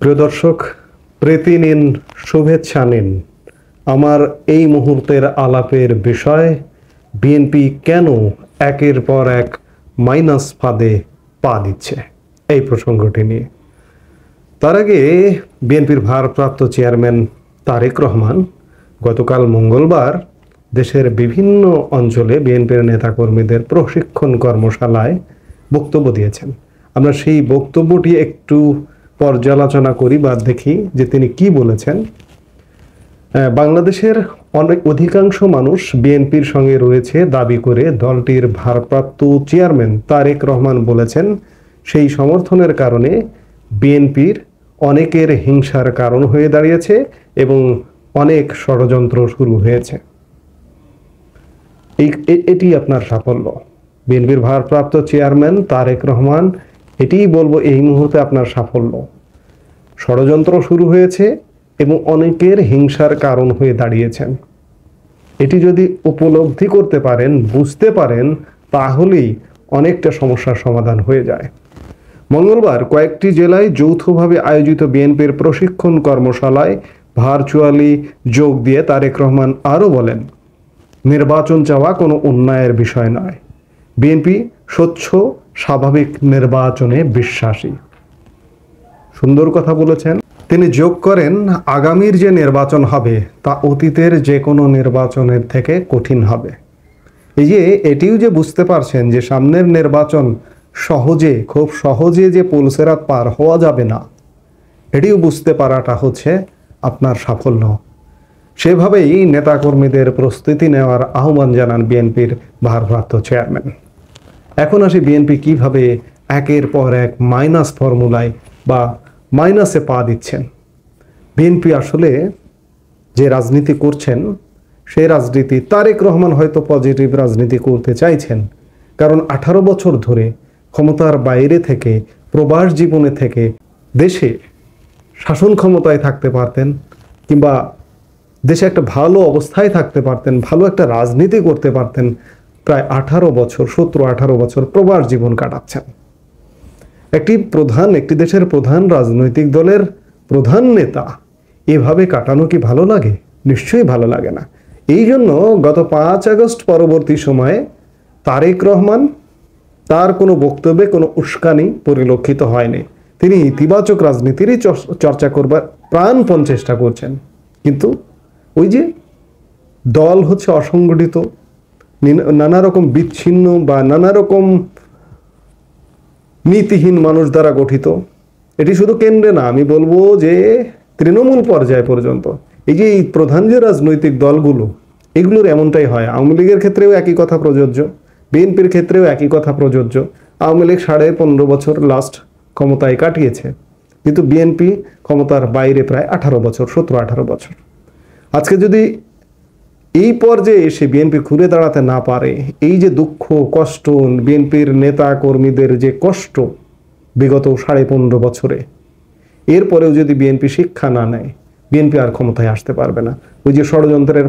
প্রিয় দর্শক, প্রীতি নিন, শুভেচ্ছা নিন। আমার এই মুহূর্তের আলাপের বিষয় বিএনপি কেন একের পর এক মাইনাস ফাঁদে পা দিচ্ছে, এই প্রসঙ্গটি নিয়ে। তার আগে বিএনপির ভারপ্রাপ্ত চেয়ারম্যান তারেক রহমান গতকাল মঙ্গলবার দেশের বিভিন্ন অঞ্চলে বিএনপির নেতাকর্মীদের প্রশিক্ষণ কর্মশালায় বক্তব্য দিয়েছেন। আমরা সেই বক্তব্যটি একটু পর্যালোচনা করি বা দেখি যে তিনি কি বলেছেন। বাংলাদেশের অধিকাংশ মানুষ বিএনপির সঙ্গে রয়েছে দাবি করে দলটির ভারপ্রাপ্ত চেয়ারম্যান তারেক রহমান বলেছেন, সেই সমর্থনের কারণে বিএনপির অনেকের হিংসার কারণ হয়ে দাঁড়িয়েছে এবং অনেক ষড়যন্ত্র শুরু হয়েছে। এটি আপনার সাফল্য। বিএনপির ভারপ্রাপ্ত চেয়ারম্যান তারেক রহমান এটিই বলবো এই মুহূর্তে আপনার সাফল্য। ষড়যন্ত্র শুরু হয়েছে এবং অনেকের হিংসার কারণ হয়ে দাঁড়িয়েছেন। এটি যদি উপলব্ধি করতে পারেন, বুঝতে পারেন, তাহলেই অনেকটা সমস্যার সমাধান হয়ে যায়। মঙ্গলবার কয়েকটি জেলায় যৌথভাবে আয়োজিত বিএনপির প্রশিক্ষণ কর্মশালায় ভার্চুয়ালি যোগ দিয়ে তারেক রহমান আরও বলেন, নির্বাচন চাওয়া কোনো অন্যায়ের বিষয় নয়। বিএনপি স্বচ্ছ স্বাভাবিক নির্বাচনে বিশ্বাসী। সুন্দর কথা বলেছেন। তিনি যোগ করেন, আগামীর যে নির্বাচন হবে তা অতীতের যে কোনো নির্বাচনের থেকে কঠিন হবে। এই যে এটিও যে বুঝতে পারছেন যে সামনের নির্বাচন খুব সহজে যে পুলসেরাত পার হওয়া যাবে না, এটিও বুঝতে পারাটা হচ্ছে আপনার সাফল্য। সেভাবেই নেতাকর্মীদের প্রস্তুতি নেওয়ার আহ্বান জানান বিএনপির ভারপ্রাপ্ত চেয়ারম্যান। এখন আসি বিএনপি কিভাবে একের পর এক মাইনাস ফর্মুলায় বা মাইনাসে পা দিচ্ছেন। বিএনপি আসলে যে রাজনীতি করছেন সেই রাজনীতি তারেক রহমান হয়তো পজিটিভ রাজনীতি করতে চাইছেন, কারণ 18 বছর ধরে ক্ষমতার বাইরে থেকে, প্রবাস জীবনে থেকে দেশে শাসন ক্ষমতায় থাকতে পারতেন, কিংবা দেশে একটা ভালো অবস্থায় থাকতে পারতেন, ভালো একটা রাজনীতি করতে পারতেন। প্রায় 17-18 বছর প্রবাস জীবন কাটাচ্ছেন। একটি দেশের প্রধান রাজনৈতিক দলের প্রধান নেতা এভাবে কাটানো কি ভালো লাগে? নিশ্চয়ই ভালো লাগে না। এই জন্য গত 5 আগস্ট পরবর্তী সময়ে তারেক রহমান তার কোনো বক্তব্যে কোনো উস্কানি পরিলক্ষিত হয়নি। তিনি ইতিবাচক রাজনীতিরই চর্চা করবার প্রাণপণ চেষ্টা করছেন। কিন্তু ওই যে দল হচ্ছে অসংগঠিত, নানা রকম বিচ্ছিন্ন বা নানা রকম নীতিহীন মানুষ দ্বারা গঠিত। এটি শুধু কেন্দ্রে না, আমি বলবো যে তৃণমূল পর্যায় পর্যন্ত এই যে প্রধান যে রাজনৈতিক দলগুলো, এগুলোর এমনটাই হয়। আওয়ামী লীগের ক্ষেত্রেও একই কথা প্রযোজ্য, বিএনপির ক্ষেত্রেও একই কথা প্রযোজ্য। আওয়ামী লীগ 15.5 বছর লাস্ট ক্ষমতায় কাটিয়েছে, কিন্তু বিএনপি ক্ষমতার বাইরে প্রায় 17-18 বছর। আজকে যদি এই পর্যায়ে এসে বিএনপি ঘুরে দাঁড়াতে না পারে, এই যে দুঃখ কষ্ট, বিএনপির নেতা কর্মীদের যে কষ্ট বিগত 15.5 বছরে, এরপরেও যদি বিএনপি শিক্ষা না নেয়, বিএনপি আর ক্ষমতায় আসতে পারবে না। ওই যে ষড়যন্ত্রের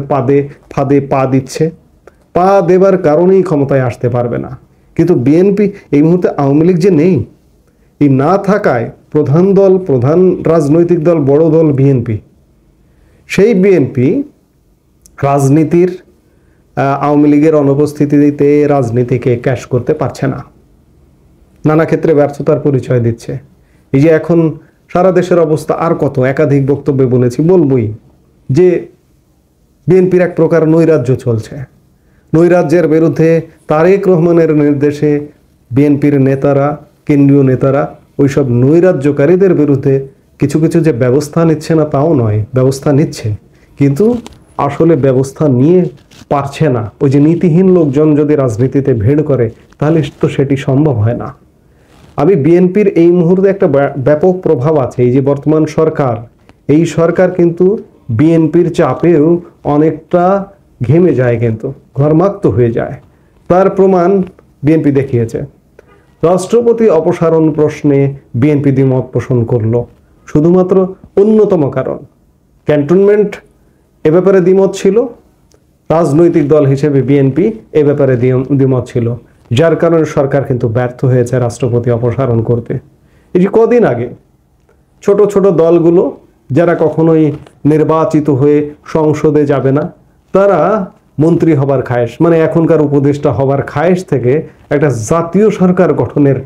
ফাঁদে পা দিচ্ছে, পা দেবার কারণেই ক্ষমতায় আসতে পারবে না। কিন্তু বিএনপি এই মুহূর্তে, আওয়ামী লীগ যে নেই, এই না থাকায় প্রধান রাজনৈতিক দল, বড় দল বিএনপি, সেই বিএনপি রাজনীতির আওয়ামী লীগের অনুপস্থিতিতে রাজনীতিকে ক্যাশ করতে পারছে না, নানা ক্ষেত্রে ব্যর্থতার পরিচয় দিচ্ছে। এই যে এখন সারা দেশের অবস্থা আর কত, একাধিক বক্তব্যে বলবই যে বিএনপির এক প্রকার নৈরাজ্য চলছে। নৈরাজ্যের বিরুদ্ধে তারেক রহমানের নির্দেশে বিএনপির নেতারা, কেন্দ্রীয় নেতারা ওইসব নৈরাজ্যকারীদের বিরুদ্ধে কিছু যে ব্যবস্থা নিচ্ছে না তাও নয়, ব্যবস্থা নিচ্ছে, কিন্তু আসলে ব্যবস্থা নিয়ে পারছে না। ওই যে নীতিহীন লোকজন যদি রাজনীতিতে ভিড় করে, তাহলে তো সেটি সম্ভব হয় না। আমি বিএনপির এই মুহূর্তে একটা ব্যাপক প্রভাব আছে। এই যে বর্তমান সরকার, এই সরকার কিন্তু বিএনপির চাপেও অনেকটা ঘেমে যায়, কিন্তু ঘর্মাক্ত হয়ে যায়। তার প্রমাণ বিএনপি দেখিয়েছে। রাষ্ট্রপতি অপসারণ প্রশ্নে বিএনপি দ্বিমত পোষণ করলো, শুধুমাত্র অন্যতম কারণ ক্যান্টনমেন্ট এ ব্যাপারে দ্বিমত ছিল। রাজনৈতিক দল হিসেবে বিএনপি এ ব্যাপারে দ্বিমত ছিল, যার কারণে সরকার কিন্তু ব্যর্থ হয়েছে রাষ্ট্রপতি অপসারণ করতে। এই যে কদিন আগে ছোট ছোট দলগুলো যারা কখনোই নির্বাচিত হয়ে সংসদে যাবে না, তারা মন্ত্রী হবার খায়েশ, মানে এখনকার উপদেষ্টা হবার খায়েশ থেকে একটা জাতীয় সরকার গঠনের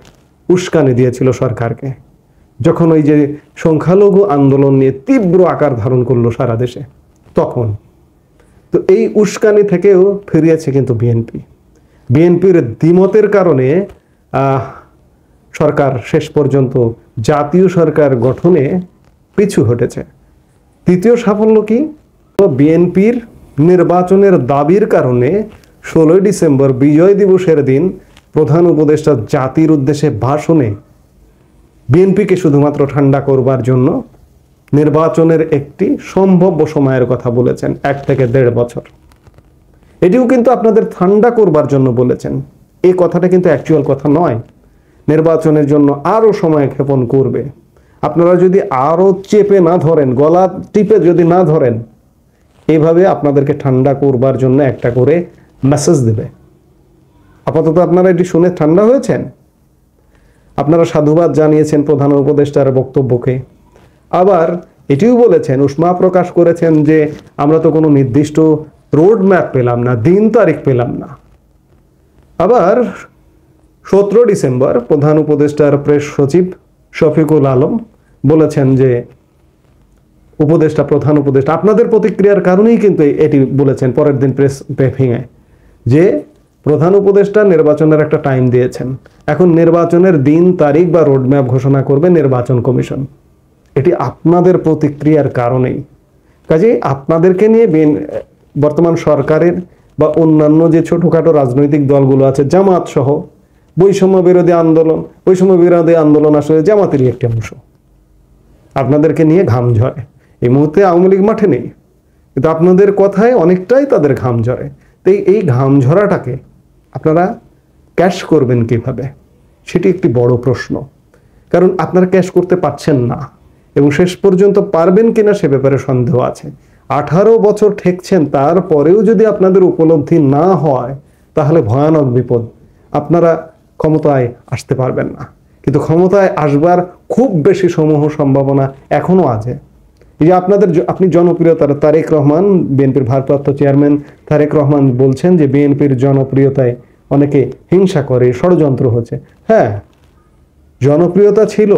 উস্কানি দিয়েছিল সরকারকে, যখন ওই যে সংখ্যালঘু আন্দোলন নিয়ে তীব্র আকার ধারণ করলো সারা দেশে তখন। তো এই উস্কানি থেকেও ফিরিয়েছে কিন্তু বিএনপির দ্বিমতের কারণে সরকার শেষ পর্যন্ত জাতীয় সরকার গঠনে পিছু হটেছে। তৃতীয় সাফল্য কি? বিএনপির নির্বাচনের দাবির কারণে 16 ডিসেম্বর বিজয় দিবসের দিন প্রধান উপদেষ্টা জাতির উদ্দেশ্যে ভাষণে বিএনপিকে শুধুমাত্র ঠান্ডা করবার জন্য নির্বাচনের একটি সম্ভাব্য সময়ের কথা বলেছেন, 1 থেকে 1.5 বছর। এটিও কিন্তু আপনাদের ঠান্ডা করবার জন্য বলেছেন। এই কথাটা কিন্তু অ্যাকচুয়াল কথা নয়। নির্বাচনের জন্য আরো সময় ক্ষেপণ করবে। আপনারা যদি আরো চেপে না ধরেন, গলা টিপে যদি না ধরেন, এইভাবে আপনাদেরকে ঠান্ডা করবার জন্য একটা করে মেসেজ দেবে। আপাতত আপনারা এটি শুনে ঠান্ডা হয়েছেন। আপনারা সাধুবাদ জানিয়েছেন প্রধান উপদেষ্টার বক্তব্যকে, আবার এটিও বলেছেন, উষ্মা প্রকাশ করেছেন যে আমরা তো কোনো নির্দিষ্ট রোড ম্যাপ পেলাম না, দিন তারিখ পেলাম না। আবার 17 ডিসেম্বর প্রধান উপদেষ্টার প্রেস সচিব শফিকুল আলম বলেছেন যে প্রধান উপদেষ্টা আপনাদের প্রতিক্রিয়ার কারণেই কিন্তু এটি বলেছেন পরের দিন প্রেস ব্রিফিংয়ে, যে প্রধান উপদেষ্টা নির্বাচনের একটা টাইম দিয়েছেন, এখন নির্বাচনের দিন তারিখ বা রোডম্যাপ ঘোষণা করবে নির্বাচন কমিশন। এটি আপনাদের প্রতিক্রিয়ার কারণেই। কাজে আপনাদেরকে নিয়ে বর্তমান সরকারের বা অন্যান্য যে ছোটখাটো রাজনৈতিক দলগুলো আছে, জামাত সহ, বৈষম্য বিরোধী আন্দোলন আসলে জামাতেরই একটি অংশ, আপনাদেরকে নিয়ে ঘাম ঝরে। এই মুহূর্তে আওয়ামী লীগ মাঠে নেই, কিন্তু আপনাদের কথায় অনেকটাই তাদের ঘাম ঝরে। তো এই ঘাম ঝরাটাকে আপনারা ক্যাশ করবেন কিভাবে, সেটি একটি বড় প্রশ্ন। কারণ আপনারা ক্যাশ করতে পারছেন না, এবং শেষ পর্যন্ত পারবেন কিনা সে ব্যাপারে সন্দেহ আছে। 18 বছর ঠেকছেন, তারপরেও যদি আপনাদের উপলব্ধি না হয় তাহলে ভয়ানক বিপদ। আপনারা ক্ষমতায় আসতে পারবেন না, কিন্তু ক্ষমতায় আসবার খুব বেশি সমূহ সম্ভাবনা এখনো আছে। এই যে আপনি জনপ্রিয়তার, তারেক রহমান বিএনপির ভারপ্রাপ্ত চেয়ারম্যান তারেক রহমান বলছেন যে বিএনপির জনপ্রিয়তায় অনেকে হিংসা করে, ষড়যন্ত্র হচ্ছে। হ্যাঁ, জনপ্রিয়তা ছিল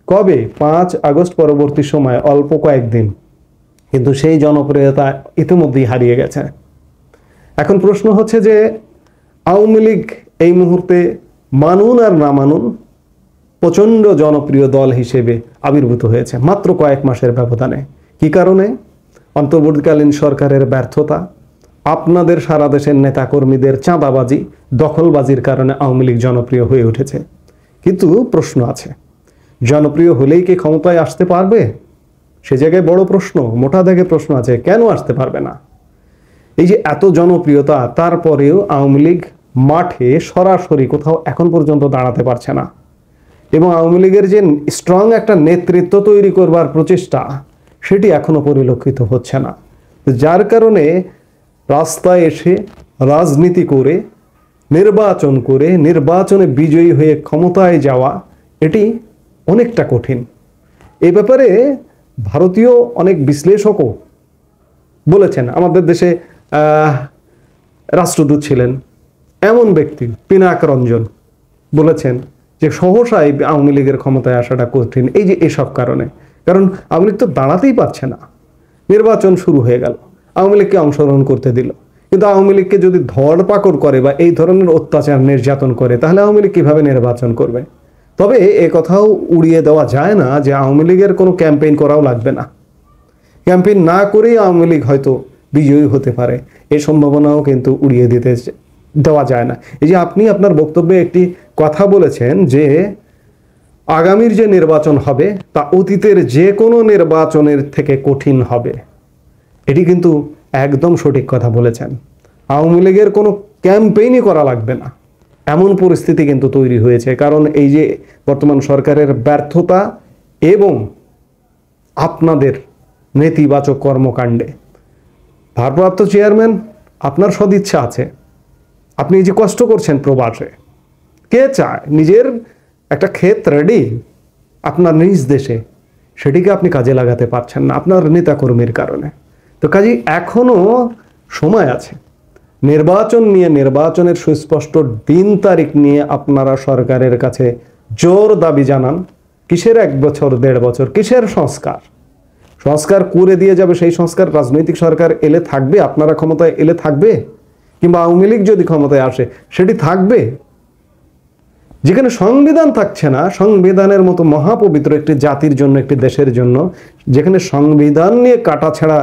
কবে? 5 আগস্ট পরবর্তী সময়, অল্প কয়েকদিন, কিন্তু সেই জনপ্রিয়তা ইতিমধ্যেই হারিয়ে গেছে। এখন প্রশ্ন হচ্ছে যে আওয়ামী লীগ এই মুহূর্তে মানুন আর না মানুন প্রচণ্ড জনপ্রিয় দল হিসেবে আবির্ভূত হয়েছে মাত্র কয়েক মাসের ব্যবধানে। কি কারণে? অন্তর্বর্তীকালীন সরকারের ব্যর্থতা, আপনাদের সারা দেশের নেতাকর্মীদের চাঁদাবাজি, দখলবাজির কারণে আওয়ামী লীগ জনপ্রিয় হয়ে উঠেছে। কিন্তু প্রশ্ন আছে, জনপ্রিয় হলেই কি ক্ষমতায় আসতে পারবে? সে জায়গায় বড় প্রশ্ন, মোটা দাগে প্রশ্ন আছে, কেন আসতে পারবে না? এই যে এত জনপ্রিয়তা, তারপরেও আওয়ামী লীগ মাঠে সরাসরি কোথাও এখন পর্যন্ত দাঁড়াতে পারছে না, এবং আওয়ামী লীগের যে স্ট্রং একটা নেতৃত্ব তৈরি করবার প্রচেষ্টা, সেটি এখনো পরিলক্ষিত হচ্ছে না। যার কারণে রাস্তায় এসে রাজনীতি করে, নির্বাচন করে, নির্বাচনে বিজয়ী হয়ে ক্ষমতায় যাওয়া, এটি অনেকটা কঠিন। এই ব্যাপারে ভারতীয় অনেক বিশ্লেষকও বলেছেন। আমাদের দেশে রাষ্ট্রদূত ছিলেন এমন ব্যক্তি পিনাক রঞ্জন বলেছেন যে সহসাই আওয়ামী লীগের ক্ষমতায় আসাটা কঠিন। এই যে এসব কারণে, কারণ আওয়ামী লীগ তো দাঁড়াতেই পারছে না। নির্বাচন শুরু হয়ে গেল, আওয়ামী লীগকে অংশগ্রহণ করতে দিল, কিন্তু আওয়ামী লীগকে যদি ধরপাকড় করে বা এই ধরনের অত্যাচার নির্যাতন করে, তাহলে আওয়ামী লীগ কিভাবে নির্বাচন করবে? তবে এ কথাও উড়িয়ে দেওয়া যায় না যে আওয়ামী লীগের কোনো ক্যাম্পেইন করাও লাগবে না। ক্যাম্পেইন না করেই আওয়ামী লীগ হয়তো বিজয়ী হতে পারে, এই সম্ভাবনাও কিন্তু উড়িয়ে দেওয়া যায় না। এই যে আপনি আপনার বক্তব্যে একটি কথা বলেছেন যে আগামীর যে নির্বাচন হবে তা অতীতের যে কোনো নির্বাচনের থেকে কঠিন হবে, এটি কিন্তু একদম সঠিক কথা বলেছেন। আওয়ামী লীগের কোনো ক্যাম্পেইনই করা লাগবে না, এমন পরিস্থিতি কিন্তু তৈরি হয়েছে। কারণ এই যে বর্তমান সরকারের ব্যর্থতা এবং আপনাদের নেতিবাচক কর্মকাণ্ডে, ভারপ্রাপ্ত চেয়ারম্যান আপনার সদিচ্ছা আছে, আপনি এই যে কষ্ট করছেন প্রবাসে, কে চায় নিজের একটা ক্ষেত রেডি আপনার নিজ দেশে, সেটিকে আপনি কাজে লাগাতে পারছেন না আপনার নেতাকর্মীর কারণে। তো কাজেই এখনো সময় আছে, নির্বাচন নিয়ে, নির্বাচনের সুস্পষ্ট দিন তারিখ নিয়ে আপনারা সরকারের কাছে জোর দাবি জানান। কিসের 1 বছর 1.5 বছর, কিসের সংস্কার? সংস্কার করে দিয়ে যাবে, সেই সংস্কার রাজনৈতিক সরকার এলে থাকবে, আপনারা ক্ষমতায় এলে থাকবে, কিংবা আওয়ামী লীগ যদি ক্ষমতায় আসে সেটি থাকবে? যেখানে সংবিধান থাকছে না, সংবিধানের মতো মহাপবিত্র একটি জাতির জন্য, একটি দেশের জন্য, যেখানে সংবিধান নিয়ে কাটাছেঁড়া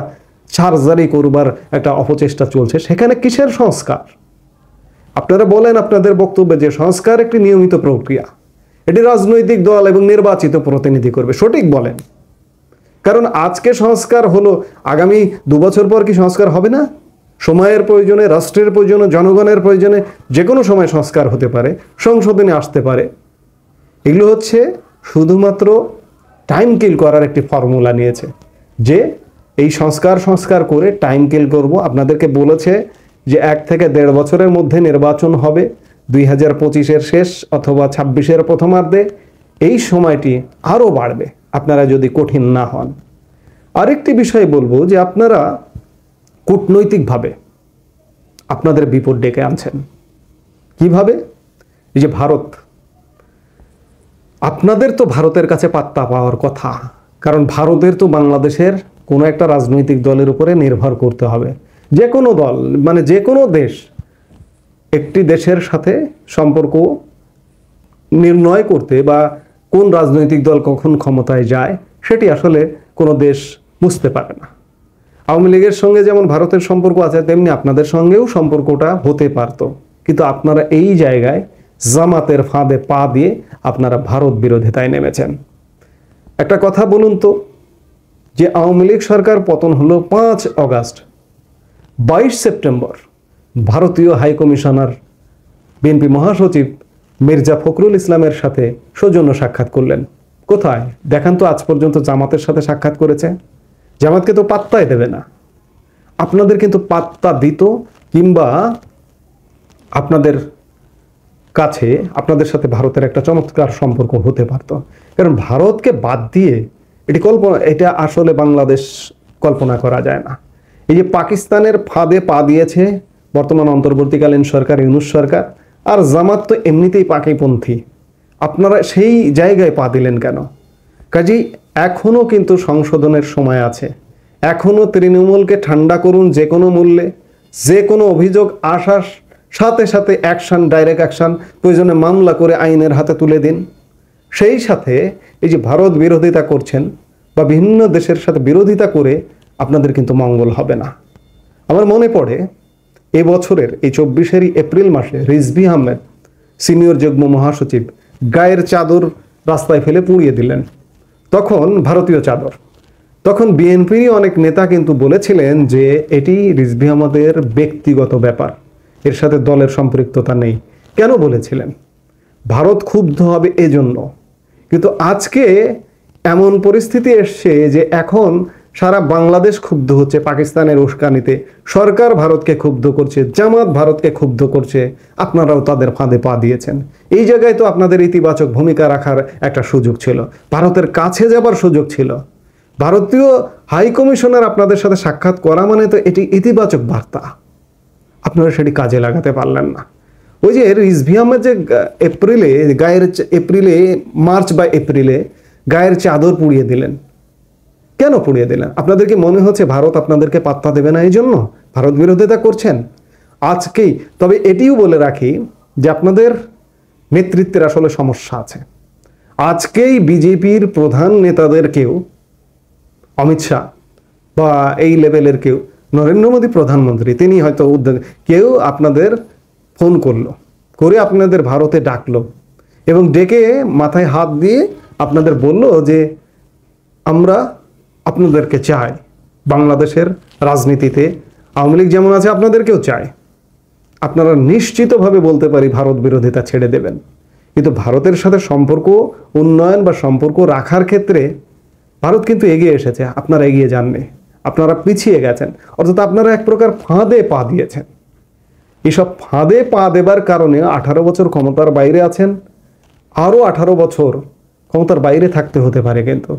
সার্জারি করবার একটা অপচেষ্টা চলছে, সেখানে কিসের সংস্কার? আপনারা বলেন আপনাদের বক্তব্যে যে সংস্কার একটি নিয়মিত প্রক্রিয়া, এটি রাজনৈতিক দল এবং নির্বাচিত প্রতিনিধি করবে, সঠিক বলেন। কারণ আজকে সংস্কার হলো, আগামী 2 বছর পর কি সংস্কার হবে না? সময়ের প্রয়োজনে, রাষ্ট্রের প্রয়োজনে, জনগণের প্রয়োজনে যে কোনো সময় সংস্কার হতে পারে, সংশোধনে আসতে পারে। এগুলো হচ্ছে শুধুমাত্র টাইম কিল করার একটি ফর্মুলা নিয়েছে, যে এই সংস্কার করে টাইম কিল করব। আপনাদেরকে বলেছে যে 1 থেকে 1.5 বছরের মধ্যে নির্বাচন হবে, 2025-এর শেষ অথবা 26-এর প্রথমার্ধে। এই সময়টি আরও বাড়বে আপনারা যদি কঠিন না হন। আরেকটি বিষয় বলবো যে আপনারা কূটনৈতিকভাবে আপনাদের বিপদ ডেকে আনছেন। কিভাবে? এই যে ভারত, আপনাদের তো ভারতের কাছে পাত্তা পাওয়ার কথা, কারণ ভারতের তো বাংলাদেশের কোনো একটা রাজনৈতিক দলের উপরে নির্ভর করতে হবে। যে কোনো দল, মানে যে কোনো দেশ একটি দেশের সাথে সম্পর্ক নির্ণয় করতে, বা কোন রাজনৈতিক দল কখন ক্ষমতায় যায়, সেটি আসলে কোনো দেশ বুঝতে পারে না। আওয়ামী লীগের সঙ্গে যেমন ভারতের সম্পর্ক আছে, তেমনি আপনাদের সঙ্গেও সম্পর্কটা হতে পারত, কিন্তু আপনারা এই জায়গায় জামাতের ফাঁদে পা দিয়ে আপনারা ভারত বিরোধিতায় নেমেছেন। একটা কথা বলুন তো, যে আওয়ামী লীগ সরকার পতন হলো 5 অগাস্ট, 22 সেপ্টেম্বর ভারতীয় হাইকমিশনার বিএনপি মহাসচিব মির্জা ফখরুল ইসলামের সাথে সৌজন্য সাক্ষাৎ করলেন। কোথায় দেখান তো আজ পর্যন্ত জামাতের সাথে সাক্ষাৎ করেছে? জামাতকে তো পাত্তাই দেবে না। আপনাদের কিন্তু পাত্তা দিত, কিংবা আপনাদের কাছে, আপনাদের সাথে ভারতের একটা চমৎকার সম্পর্ক হতে পারত। কারণ ভারতকে বাদ দিয়ে এটা আসলে বাংলাদেশ কল্পনা করা যায় না। এই যে পাকিস্তানের ফাঁদে পা দিয়েছে বর্তমান অন্তর্বর্তীকালীন সরকার, ইউনূস সরকার, আর জামাত তো এমনিতেই পাকিপন্থী, আপনারা সেই জায়গায় পা দিলেন কেন? কাজেই এখনো কিন্তু সংশোধনের সময় আছে। এখনো তৃণমূলকে ঠান্ডা করুন যে কোনো মূল্যে। যে কোনো অভিযোগ আসার সাথে সাথে অ্যাকশন, ডাইরেক্ট অ্যাকশন, প্রয়োজনে মামলা করে আইনের হাতে তুলে দিন। সেই সাথে এই যে ভারত বিরোধিতা করছেন বা বিভিন্ন দেশের সাথে বিরোধিতা করে আপনাদের কিন্তু মঙ্গল হবে না। আমার মনে পড়ে এবছরের এই 24 এপ্রিল মাসে রিজভী আহমেদ, সিনিয়র যুগ্ম মহাসচিব, গায়ের চাদর রাস্তায় ফেলে পুড়িয়ে দিলেন। তখন ভারতীয় চাদর, তখন বিএনপির অনেক নেতা কিন্তু বলেছিলেন যে এটি রিজভী আহমেদের ব্যক্তিগত ব্যাপার, এর সাথে দলের সম্পৃক্ততা নেই। কেন বলেছিলেন? ভারত ক্ষুব্ধ হবে এজন্য। কিন্তু আজকে এমন পরিস্থিতি এসছে যে এখন সারা বাংলাদেশ ক্ষুব্ধ হচ্ছে পাকিস্তানের উস্কানিতে। সরকার ভারতকে ক্ষুব্ধ করছে, জামাত ভারতকে ক্ষুব্ধ করছে, আপনারাও তাদের ফাঁদে পা দিয়েছেন। এই জায়গায় তো আপনাদের ইতিবাচক ভূমিকা রাখার একটা সুযোগ ছিল, ভারতের কাছে যাবার সুযোগ ছিল। ভারতীয় হাই কমিশনার আপনাদের সাথে সাক্ষাৎ করা মানে তো এটি ইতিবাচক বার্তা, আপনারা সেটি কাজে লাগাতে পারলেন না। ওই যে রিজভী আহমেদ যে মার্চ বা এপ্রিলে গায়ের চাদর পুড়িয়ে দিলেন, কেন পুড়িয়ে দিলেন? আপনাদের কি মনে হচ্ছে ভারত আপনাদেরকে পাত্তা দেবে না, এই জন্য ভারত বিরোধিতা করছেন আজকেই? তবে এটিও বলে রাখি যে আপনাদের নেতৃত্বের আসলে সমস্যা আছে। আজকেই বিজেপির প্রধান নেতাদের কেউ, অমিত শাহ বা এই লেভেলের কেউ, নরেন্দ্র মোদী প্রধানমন্ত্রী, তিনি হয়তো কেউ আপনাদের ফোন করলো, করে আপনাদের ভারতে ডাকলো এবং ডেকে মাথায় হাত দিয়ে আপনাদের বলল যে আমরা আপনাদেরকে চাই, বাংলাদেশের রাজনীতিতে আওয়ামী লীগ যেমন আছে আপনাদেরকেও চাই। আপনারা নিশ্চিতভাবে বলতে পারি ভারত বিরোধিতা ছেড়ে দেবেন, কিন্তু ভারতের সাথে সম্পর্ক উন্নয়ন বা সম্পর্ক রাখার ক্ষেত্রে ভারত কিন্তু এগিয়ে এসেছে, আপনারা এগিয়ে যাননি, আপনারা পিছিয়ে গেছেন। অর্থাৎ আপনারা এক প্রকার ফাঁদে পা দিয়েছেন। এইসব ফাঁদে পা দেবার কারণে 18 বছর ক্ষমতার বাইরে আছেন, আরও 18 বছর ক্ষমতার বাইরে থাকতে হতে পারে। কিন্তু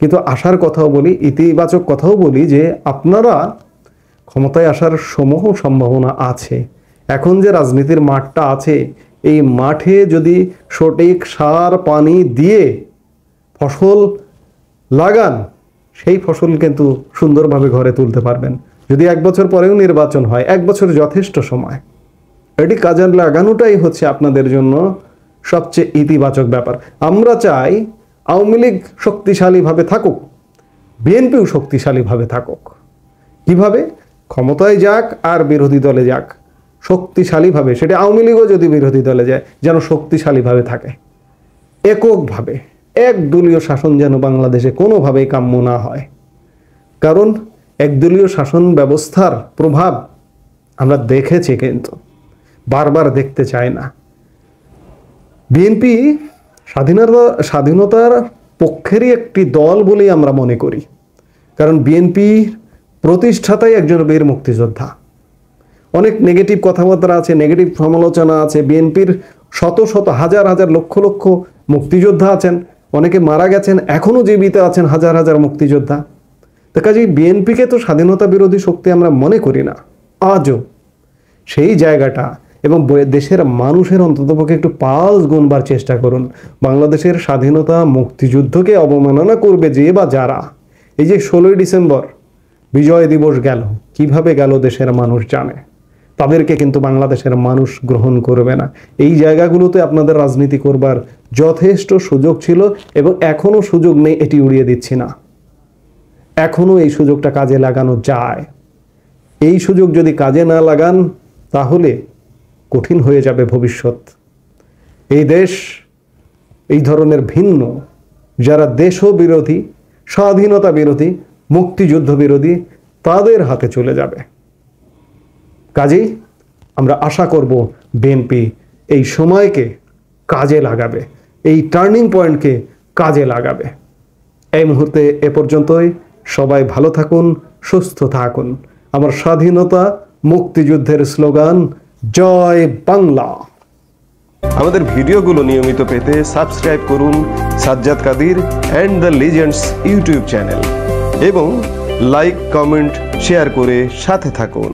কিন্তু আশার কথাও বলি, ইতিবাচক কথাও বলি যে আপনারা ক্ষমতায় আসার সমূহ সম্ভাবনা আছে। এখন যে রাজনীতির মাঠটা আছে, এই মাঠে যদি সঠিক সার পানি দিয়ে ফসল লাগান, সেই ফসল কিন্তু সুন্দরভাবে ঘরে তুলতে পারবেন। যদি 1 বছর পরেও নির্বাচন হয়, 1 বছর যথেষ্ট সময়, এটি কাজে লাগানোটাই হচ্ছে আপনাদের জন্য সবচেয়ে ইতিবাচক ব্যাপার। আমরা চাই আওয়ামী লীগ শক্তিশালীভাবে থাকুক, বিএনপিও শক্তিশালীভাবে থাকুক। কিভাবে? ক্ষমতায় যাক আর বিরোধী দলে যাক, শক্তিশালীভাবে। সেটা আওয়ামী লীগও যদি বিরোধী দলে যায়, যেন শক্তিশালীভাবে থাকে, এককভাবে। একদলীয় শাসন যেন বাংলাদেশে কোনোভাবেই কাম্য না হয়। কারণ একদলীয় শাসন ব্যবস্থার প্রভাব আমরা দেখেছি, কিন্তু বারবার দেখতে চাই না। বিএনপি স্বাধীনতার পক্ষেরই একটি দল বলেই আমরা মনে করি। কারণ বিএনপি প্রতিষ্ঠাতাই একজন বীর মুক্তিযোদ্ধা। অনেক নেগেটিভ কথাবার্তা আছে, নেগেটিভ সমালোচনা আছে। বিএনপির শত শত হাজার হাজার লক্ষ লক্ষ মুক্তিযোদ্ধা আছেন, অনেকে মারা গেছেন, এখনও জীবিত আছেন হাজার হাজার মুক্তিযোদ্ধা। তো কাজেই বিএনপিকে তো স্বাধীনতা বিরোধী শক্তি আমরা মনে করি না আজও। সেই জায়গাটা এবং দেশের মানুষের অন্ততপক্ষে একটু পালস গুনবার চেষ্টা করুন। বাংলাদেশের স্বাধীনতা মুক্তিযুদ্ধকে অবমাননা করবে যে বা যারা, এই যে 16ই ডিসেম্বর বিজয় দিবস গেল, কিভাবে গেল দেশের মানুষ জানে। তাদেরকে কিন্তু বাংলাদেশের মানুষ গ্রহণ করবে না। এই জায়গাগুলোতে আপনাদের রাজনীতি করবার যথেষ্ট সুযোগ ছিল এবং এখনও সুযোগ নেই, এটি উড়িয়ে দিচ্ছি না। এখনও এই সুযোগটা কাজে লাগানো যায়। এই সুযোগ যদি কাজে না লাগান, তাহলে কঠিন হয়ে যাবে ভবিষ্যৎ। এই দেশ এই ধরনের ভিন্ন, যারা দেশ বিরোধী, স্বাধীনতা বিরোধী, মুক্তিযুদ্ধ বিরোধী, তাদের হাতে চলে যাবে। কাজেই আমরা আশা করব বিএনপি এই সময়কে কাজে লাগাবে, এই টার্নিং পয়েন্টকে কাজে লাগাবে। এই মুহূর্তে এ পর্যন্তই। সবাই ভালো থাকুন, সুস্থ থাকুন। আমার স্বাধীনতা মুক্তিযুদ্ধের স্লোগান জয় বাংলা। আমাদের ভিডিওগুলো নিয়মিত পেতে সাবস্ক্রাইব করুন Sajjad Kadir and the legends YouTube channel এবং লাইক, কমেন্ট, শেয়ার করে সাথে থাকুন।